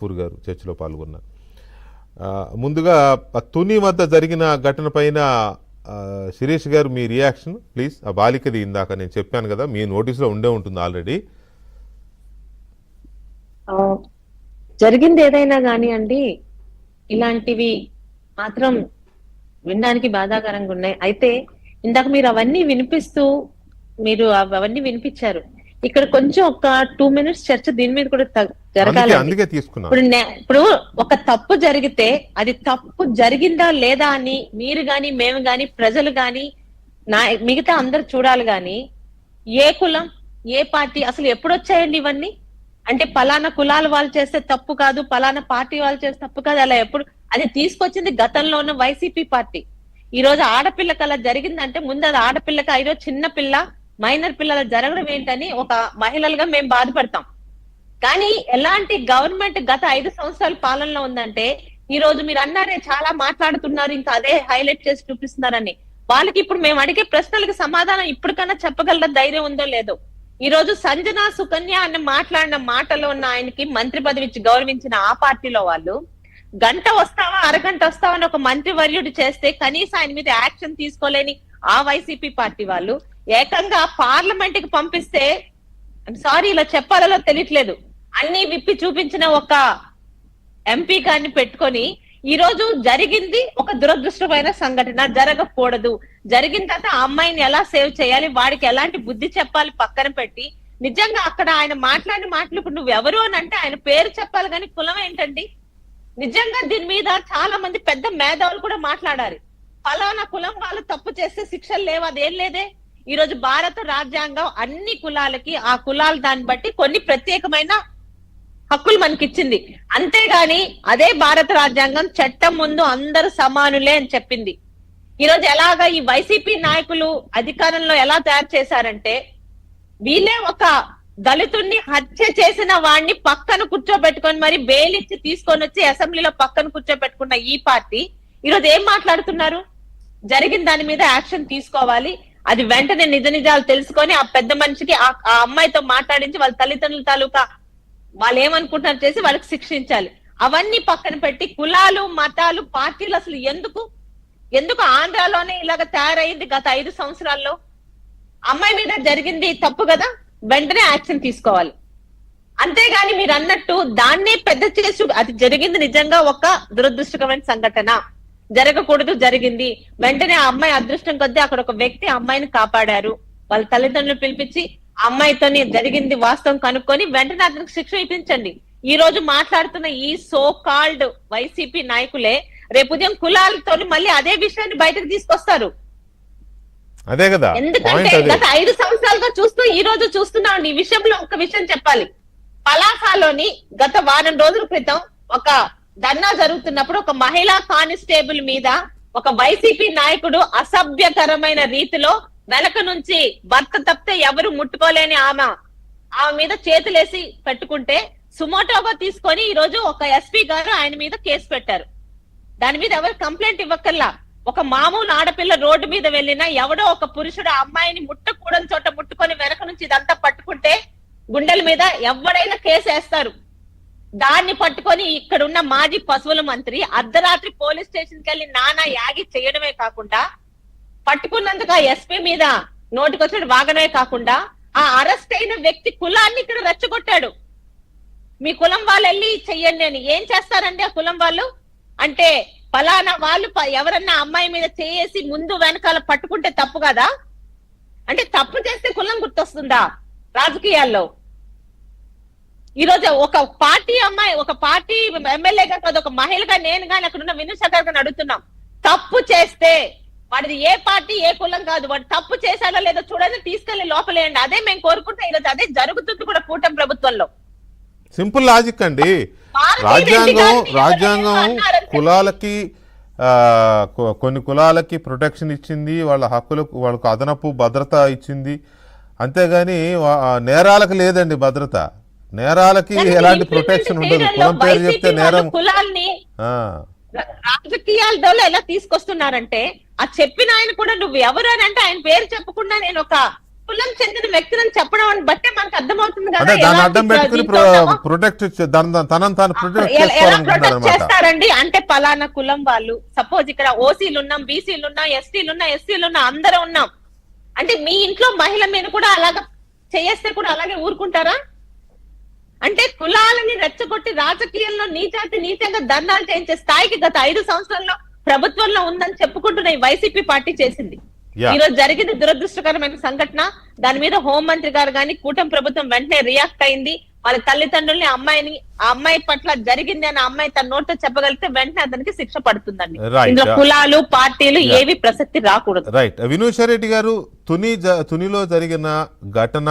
Poor గారు చర్చలో పాల్గొన్నారు. ముందుగా తుని వద్ద జరిగిన ఘటన పైన శిరీష్ గారు మీ రియాక్షన్ ప్లీజ్. ఆ బాలికది ఇందాక నేను చెప్పాను కదా, మీ నోటీసులో ఉండే ఉంటుంది ఆల్రెడీ. జరిగింది ఏదైనా కానివ్వండి, ఇలాంటివి మాత్రం వినడానికి బాధాకరంగా ఉన్నాయి. అయితే ఇందాక మీరు అవన్నీ వినిపించారు. ఇక్కడ కొంచెం ఒక 2 minutes చర్చ దీని మీద కూడా జరగాలి. ఇప్పుడు ఒక తప్పు జరిగితే అది తప్పు జరిగిందా లేదా అని మీరు గాని మేము గాని ప్రజలు గాని మిగతా అందరు చూడాలి. గాని ఏ కులం ఏ పార్టీ అసలు ఎప్పుడు వచ్చాయండి ఇవన్నీ? అంటే పలానా కులాల వాళ్ళు చేస్తే తప్పు కాదు, పలానా పార్టీ వాళ్ళు చేస్తే తప్పు కాదు, అలా ఎప్పుడు? అది తీసుకొచ్చింది గతంలో ఉన్న వైసీపీ పార్టీ. ఈ రోజు ఆడపిల్లకి అలా జరిగిందంటే ముందు అది ఆడపిల్లకి, ఈరోజు చిన్న పిల్ల మైనర్ పిల్లల జరగడం ఏంటని ఒక మహిళలుగా మేము బాధపడతాం. కానీ ఎలాంటి గవర్నమెంట్ గత 5 సంవత్సరాల పాలనలో ఉందంటే, ఈ రోజు మీరు అన్నారే చాలా మాట్లాడుతున్నారు, ఇంకా అదే హైలైట్ చేసి చూపిస్తున్నారని. వాళ్ళకి ఇప్పుడు మేము అడిగే ప్రశ్నలకు సమాధానం ఇప్పటికన్నా చెప్పగల ధైర్యం ఉందో లేదో. ఈ రోజు సంజన సుకన్య అని మాట్లాడిన మాటలో ఉన్న ఆయనకి మంత్రి పదవి ఇచ్చి గౌరవించిన ఆ పార్టీలో వాళ్ళు గంట వస్తావా అరగంట వస్తావా అని ఒక మంత్రి వర్యుడు చేస్తే కనీసం ఆయన మీద యాక్షన్ తీసుకోలేని ఆ వైసీపీ పార్టీ వాళ్ళు ఏకంగా పార్లమెంట్ కి పంపిస్తే సారీ ఇలా చెప్పాలలో తెలియట్లేదు, అన్ని విప్పి చూపించిన ఒక ఎంపీ గారిని పెట్టుకొని ఈ రోజు జరిగింది ఒక దురదృష్టమైన సంఘటన, జరగకూడదు. జరిగిన తర్వాత ఆ అమ్మాయిని ఎలా సేవ్ చేయాలి, వాడికి ఎలాంటి బుద్ధి చెప్పాలి పక్కన పెట్టి, నిజంగా అక్కడ ఆయన మాట్లాడిన మాటలు ఇప్పుడు నువ్వు ఎవరు అని అంటే ఆయన పేరు చెప్పాలి కానీ కులం ఏంటండి? నిజంగా దీని మీద చాలా మంది పెద్ద మేధావులు కూడా మాట్లాడారు. ఫలానా కులం వాళ్ళు తప్పు చేస్తే శిక్షలు లేవు, అదేం లేదే. ఈ రోజు భారత రాజ్యాంగం అన్ని కులాలకి ఆ కులాలు దాన్ని బట్టి కొన్ని ప్రత్యేకమైన హక్కులు మనకిచ్చింది. అంతేగాని అదే భారత రాజ్యాంగం చట్టం ముందు అందరూ సమానులే అని చెప్పింది. ఈ రోజు ఎలాగా ఈ వైసీపీ నాయకులు అధికారంలో ఎలా తయారు చేశారంటే, వీళ్ళే ఒక దళితుడిని హత్య చేసిన వాడిని పక్కన కూర్చోబెట్టుకొని మరి బెయిల్ ఇచ్చి తీసుకొని వచ్చి అసెంబ్లీలో పక్కన కూర్చోబెట్టుకున్న ఈ పార్టీ ఈరోజు ఏం మాట్లాడుతున్నారు? జరిగిన దాని మీద యాక్షన్ తీసుకోవాలి, అది వెంటనే నిజ నిజాలు తెలుసుకొని ఆ పెద్ద మనిషికి ఆ అమ్మాయితో మాట్లాడించి వాళ్ళ తల్లిదండ్రుల తాలూకా వాళ్ళు ఏమనుకుంటున్నారు చేసి వాళ్ళకి శిక్షించాలి. అవన్నీ పక్కన పెట్టి కులాలు మతాలు పార్టీలు అసలు ఎందుకు ఆంధ్రాలోనే ఇలాగ తయారైంది గత 5 సంవత్సరాల్లో? అమ్మాయి మీద జరిగింది తప్పు కదా, వెంటనే యాక్షన్ తీసుకోవాలి. అంతేగాని మీరు అన్నట్టు దాన్నే పెద్ద చేసి అది జరిగింది నిజంగా ఒక దురదృష్టకరమైన సంఘటన, జరగకూడదు జరిగింది, వెంటనే ఆ అమ్మాయి అదృష్టం కొద్దీ అక్కడ ఒక వ్యక్తి అమ్మాయిని కాపాడారు, వాళ్ళ తల్లిదండ్రులు పిలిపించి అమ్మాయితోని జరిగింది వాస్తవం కనుక్కొని వెంటనే అతనికి శిక్ష ఇప్పించండి. ఈ రోజు మాట్లాడుతున్న ఈ సో కాల్డ్ వైసీపీ నాయకులే రేపు ఉదయం కులాలతో మళ్ళీ అదే విషయాన్ని బయటకు తీసుకొస్తారు. అదే కదా, ఎందుకంటే గత 5 సంవత్సరాలుగా చూస్తూ ఈ రోజు చూస్తున్నాం. ఈ విషయంలో ఒక విషయం చెప్పాలి. పలాసలోని గత వారం రోజుల క్రితం ఒక ధర్నా జరుగుతున్నప్పుడు ఒక మహిళా కానిస్టేబుల్ మీద ఒక వైసీపీ నాయకుడు అసభ్యకరమైన రీతిలో వెనక నుంచి భర్త తప్పితే ఎవరు ముట్టుకోలేని ఆమె మీద చేతులేసి పెట్టుకుంటే సుమోటోగా తీసుకొని ఈ రోజు ఒక ఎస్పీ గారు ఆయన మీద కేసు పెట్టారు. దాని మీద ఎవరు కంప్లైంట్ ఇవ్వకల్లా ఒక మామూలు ఆడపిల్ల రోడ్డు మీద వెళ్ళినా ఎవడో ఒక పురుషుడు అమ్మాయిని ముట్టకూడని చోట ముట్టుకొని వెనక నుంచి ఇదంతా పట్టుకుంటే గుండెల మీద ఎవడైనా కేసు వేస్తారు. దాన్ని పట్టుకొని ఇక్కడ ఉన్న మాజీ పశువుల మంత్రి అర్ధరాత్రి పోలీస్ స్టేషన్ కి వెళ్ళి నానా యాగి చేయడమే కాకుండా పట్టుకున్నందుకు ఆ ఎస్పీ మీద నోటికొచ్చిన వాగడమే కాకుండా ఆ అరెస్ట్ అయిన వ్యక్తి కులాన్ని ఇక్కడ రెచ్చగొట్టాడు. మీ కులం వాళ్ళు వెళ్ళి చెయ్యండి అని. ఏం చేస్తారండి ఆ కులం వాళ్ళు? అంటే ఫలానా వాళ్ళు ఎవరన్నా అమ్మాయి మీద చేసి ముందు వెనకాల పట్టుకుంటే తప్పు కదా? అంటే తప్పు చేస్తే కులం గుర్తొస్తుందా రాజకీయాల్లో? ఈ రోజు ఒక పార్టీ అమ్మాయి ఒక పార్టీ ఎమ్మెల్యేగా కాదు, ఒక మహిళగా నేను కానీ అక్కడ ఉన్న వినుష గారిని అడుగుతున్నాం, తప్పు చేస్తే వాడిది ఏ పార్టీ ఏ కులం కాదు, వాడు తప్పు చేశాడో లేదో చూడండి, తీసుకెళ్లి లోపలేయండి. అదే మేము కోరుకుంటే ఈరోజు అదే జరుగుతుంది కూడా కూటమి ప్రభుత్వంలో. సింపుల్ లాజిక్ అండి. రాజ్యాంగం కులాలకి కొన్ని కులాలకి ప్రొటెక్షన్ ఇచ్చింది, వాళ్ళ హక్కులకు వాళ్ళకు అదనపు భద్రత ఇచ్చింది. అంతేగాని నేరాలకు లేదండి భద్రత. నేరాలకి ఎలాంటి ప్రొటెక్షన్ ఉండదు. కులం పేరు చెప్తే నేరం. కులాల్ని రాజకీయాల్లో ఎలా తీసుకొస్తున్నారంటే ఆ చెప్పిన ఆయన కూడా నువ్వు ఎవరు అని అంటే ఆయన పేరు చెప్పకుండా నేను ఒక కులం చెందిన వ్యక్తులను చెప్పడం బట్టే మనకు అర్థమవుతుంది కదా అంటే దాన్ని అడ్డం ఎలాంటి పెట్టుకుని దీంట్లో ఉన్నామో. ప్రొటెక్ట్ తనను తాను ప్రొటెక్ట్ ఎలా ప్రొటెక్ట్ చేసుకోవాలనుకుంటారనమాట. చేస్తారండి అంటే పలానా కులం వాళ్ళు సపోజ్ ఇక్కడ ఓసీలు ఉన్నాం, బీసీలు ఉన్నాం, ఎస్టీలు ఉన్నాం, ఎస్సీలు ఉన్నాం, అందరూ ఉన్నాం అంటే మీ ఇంట్లో మహిళ మీద కూడా అలాగా చేస్తే కూడా అలాగే ఊరుకుంటారా? అంటే కులాలని రెచ్చగొట్టి రాజకీయాల్లో నీచంగా దండాలు చేయించే స్థాయికి గత 5 సంవత్సరాల్లో ప్రభుత్వంలో ఉందని చెప్పుకుంటున్న ఈ వైసీపీ పార్టీ చేసింది. Yeah. ఈ రోజు జరిగింది దురదృష్టకరమైన సంఘటన. దాని మీద హోంమంత్రి గారు గాని కూటమి ప్రభుత్వం వెంటనే రియాక్ట్ అయింది. వాళ్ళ తల్లిదండ్రుల్ని ఆ అమ్మాయి పట్ల జరిగింది అని అమ్మాయి తన నోటితో చెప్పగలిగితే వెంటనే అతనికి శిక్ష పడుతుందండి. Right. ఇందులో కులాలు పార్టీలు ఏవి ప్రసక్తి రాకూడదు. రైట్. వినూషారెడ్డి గారు తునిలో జరిగిన ఘటన